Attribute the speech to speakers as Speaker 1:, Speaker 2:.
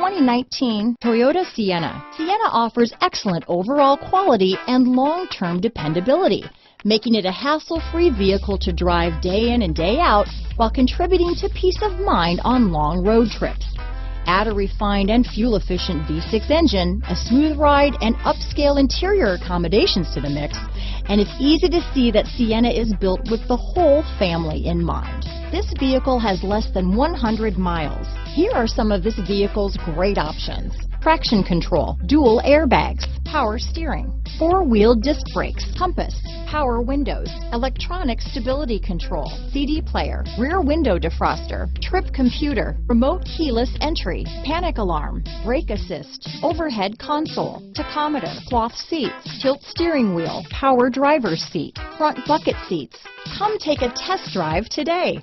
Speaker 1: 2019 Toyota Sienna. Sienna offers excellent overall quality and long-term dependability, making it a hassle-free vehicle to drive day in and day out while contributing to peace of mind on long road trips. Add a refined and fuel-efficient V6 engine, a smooth ride, and upscale interior accommodations to the mix, and it's easy to see that Sienna is built with the whole family in mind. This vehicle has less than 100 miles. Here are some of this vehicle's great options: traction control, dual airbags, power steering, four-wheel disc brakes, compass, power windows, electronic stability control, CD player, rear window defroster, trip computer, remote keyless entry, panic alarm, brake assist, overhead console, tachometer, cloth seats, tilt steering wheel, power driver's seat, front bucket seats. Come take a test drive today.